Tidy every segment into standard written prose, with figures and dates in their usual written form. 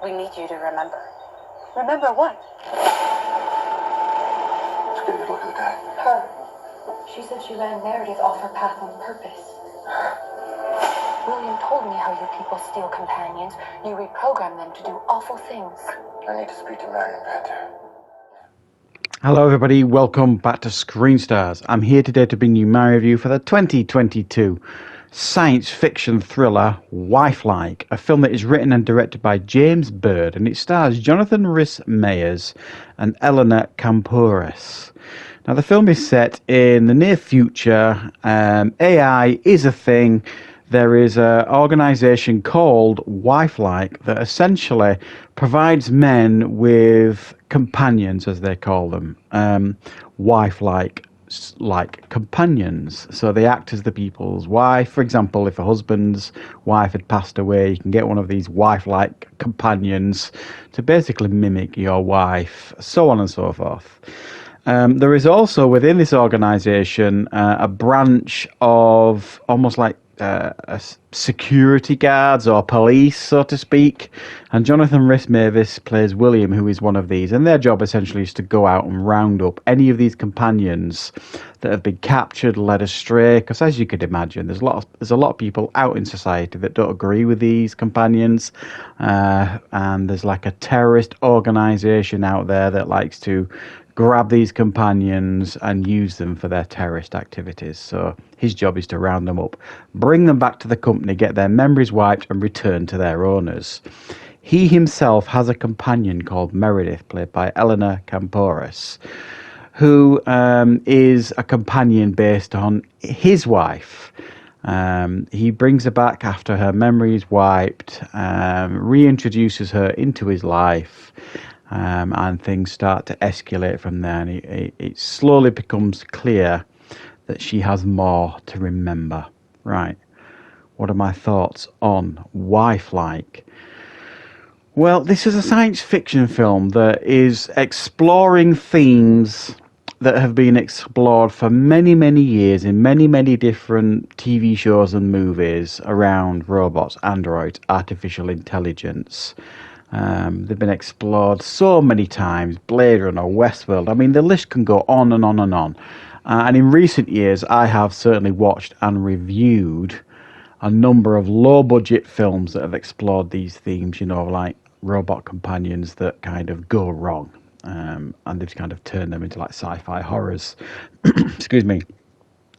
We need you to remember. Remember what? Let's get a good look at the guy. Her. She said she ran Meredith off her path on purpose. William told me how you people steal companions. You reprogram them to do awful things. I need to speak to Marion Panther. Hello everybody, welcome back to Screenstars. I'm here today to bring you my review for the 2022 science fiction thriller Wifelike, a film that is written and directed by James Bird, and it stars Jonathan Rhys-Meyers and Eleanor Kampouris. Now the film is set in the near future. AI is a thing. There is an organisation called Wifelike that essentially provides men with companions, as they call them. Wifelike, like companions. So they act as the people's wife. For example, if a husband's wife had passed away, you can get one of these wife-like companions to basically mimic your wife, so on and so forth. There is also within this organisation a branch of almost like security guards or police, so to speak, and Jonathan Rhys-Meyers plays William, who is one of these, and their job essentially is to go out and round up any of these companions that have been captured, led astray, because as you could imagine, there's a lot of people out in society that don't agree with these companions, and there's like a terrorist organisation out there that likes to grab these companions and use them for their terrorist activities. So his job is to round them up, bring them back to the company, get their memories wiped and return to their owners. He himself has a companion called Meredith, played by Eleanor Kampouris, who is a companion based on his wife. He brings her back after her memories wiped, reintroduces her into his life, and things start to escalate from there, and it slowly becomes clear that she has more to remember. Right, what are my thoughts on Wifelike? Well, this is a science fiction film that is exploring themes that have been explored for many, many years in many, many different TV shows and movies around robots, androids, artificial intelligence. They've been explored so many times. Blade Runner, Westworld. I mean, the list can go on and on and on. And in recent years, I have certainly watched and reviewed a number of low-budget films that have explored these themes, you know, like robot companions that kind of go wrong. And they've kind of turned them into like sci-fi horrors. Excuse me.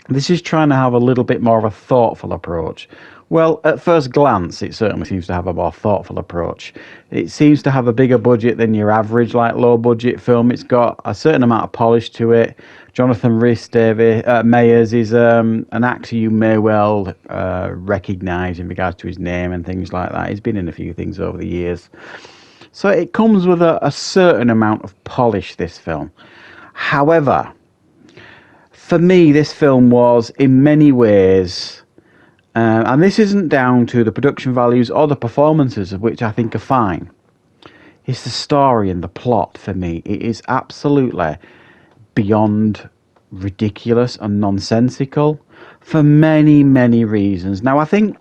This is trying to have a little bit more of a thoughtful approach. Well, at first glance, it certainly seems to have a more thoughtful approach. It seems to have a bigger budget than your average, like, low-budget film. It's got a certain amount of polish to it. Jonathan Rhys-Meyers is an actor you may well recognise in regards to his name and things like that. He's been in a few things over the years. So it comes with a certain amount of polish, this film. However, for me, this film was, in many ways... and this isn't down to the production values or the performances, of which I think are fine. It's the story and the plot for me. It is absolutely beyond ridiculous and nonsensical for many, many reasons. Now, I think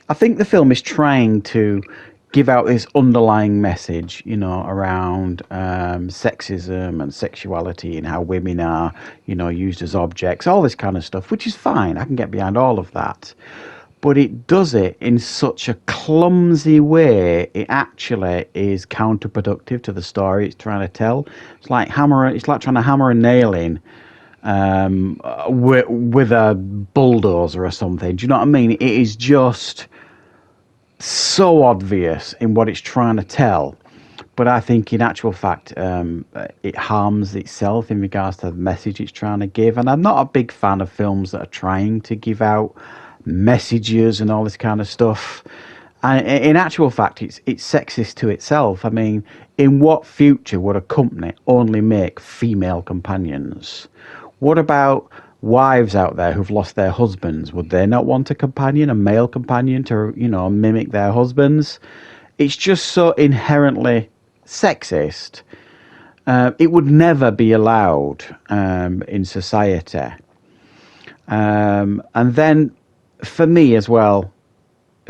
the film is trying to give out this underlying message, you know, around sexism and sexuality and how women are, you know, used as objects, all this kind of stuff, which is fine. I can get behind all of that. But it does it in such a clumsy way, it actually is counterproductive to the story it's trying to tell. It's like trying to hammer a nail in with a bulldozer or something. Do you know what I mean? It is just so obvious in what it's trying to tell. But I think in actual fact, it harms itself in regards to the message it's trying to give. And I'm not a big fan of films that are trying to give out messages and all this kind of stuff. And in actual fact, it's sexist to itself. I mean, in what future would a company only make female companions? What about wives out there who've lost their husbands? Would they not want a male companion to, you know, mimic their husbands? It's just so inherently sexist. It would never be allowed in society. And then, for me as well,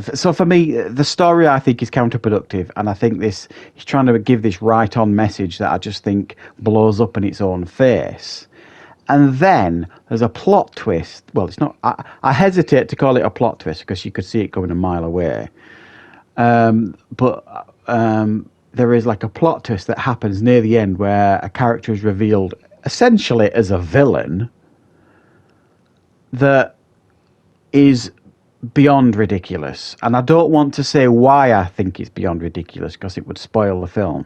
So for me, the story I think is counterproductive, and I think this he's trying to give this right-on message that I just think blows up in its own face. And then there's a plot twist. Well, it's not. I hesitate to call it a plot twist because you could see it going a mile away. But there is like a plot twist that happens near the end where a character is revealed essentially as a villain that is beyond ridiculous. And I don't want to say why I think it's beyond ridiculous because it would spoil the film,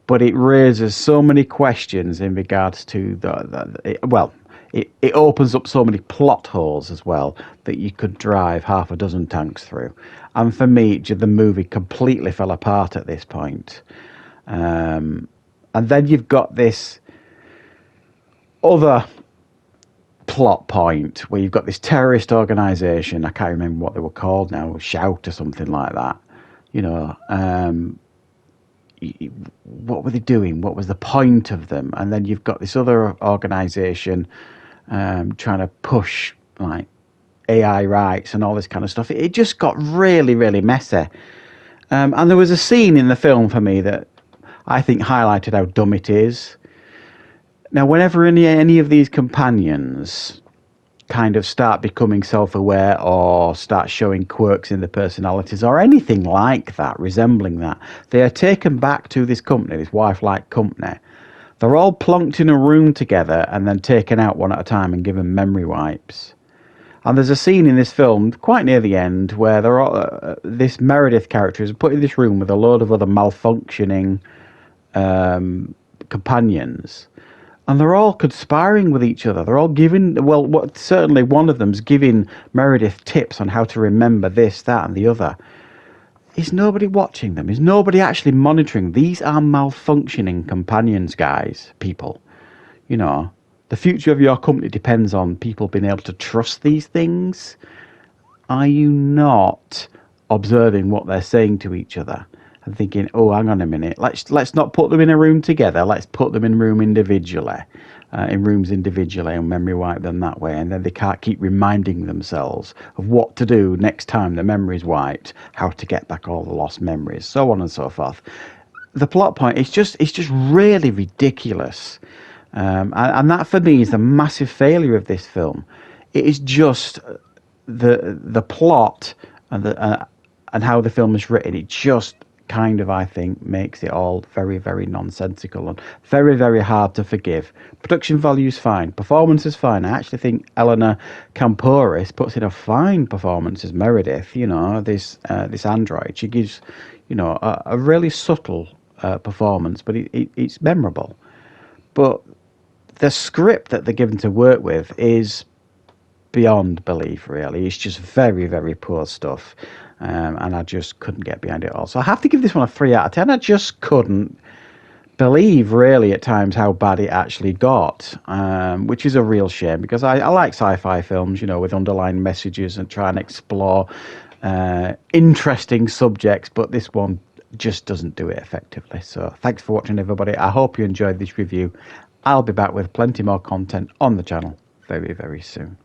but it raises so many questions in regards to it opens up so many plot holes as well that you could drive half a dozen tanks through. And for me, the movie completely fell apart at this point. And then you've got this other plot point where you've got this terrorist organization. I can't remember what they were called now, Shout or something like that. You know, what were they doing? What was the point of them? And then you've got this other organization trying to push like AI rights and all this kind of stuff. It just got really, really messy. And there was a scene in the film for me that I think highlighted how dumb it is. Now, whenever any of these companions kind of start becoming self-aware or start showing quirks in their personalities or anything like that, resembling that, they are taken back to this company, this Wifelike company. They're all plonked in a room together and then taken out one at a time and given memory wipes. And there's a scene in this film, quite near the end, where they're all, this Meredith character is put in this room with a load of other malfunctioning companions. And they're all conspiring with each other. They're all giving, certainly one of them's giving Meredith tips on how to remember this, that, and the other. Is nobody watching them? Is nobody actually monitoring? These are malfunctioning companions, guys, people. You know, the future of your company depends on people being able to trust these things. Are you not observing what they're saying to each other and thinking, oh, hang on a minute, let's not put them in a room together, let's put them in rooms individually and memory wipe them that way, and then they can't keep reminding themselves of what to do next time the memory's wiped, how to get back all the lost memories, so on and so forth. The plot point is just really ridiculous. And that for me is the massive failure of this film. It is just the plot and how the film is written. It just kind of, I think, makes it all very, very nonsensical and very, very hard to forgive. Production value is fine. Performance is fine. I actually think Eleanor Kamporis puts in a fine performance as Meredith. You know, this android. She gives, you know, a really subtle performance, but it's memorable. But the script that they're given to work with is beyond belief, really. It's just very, very poor stuff. And I just couldn't get behind it all. So I have to give this one a 3 out of 10. I just couldn't believe, really, at times how bad it actually got, which is a real shame because I like sci-fi films, you know, with underlying messages and try and explore interesting subjects, but this one just doesn't do it effectively. So thanks for watching, everybody. I hope you enjoyed this review. I'll be back with plenty more content on the channel very, very soon.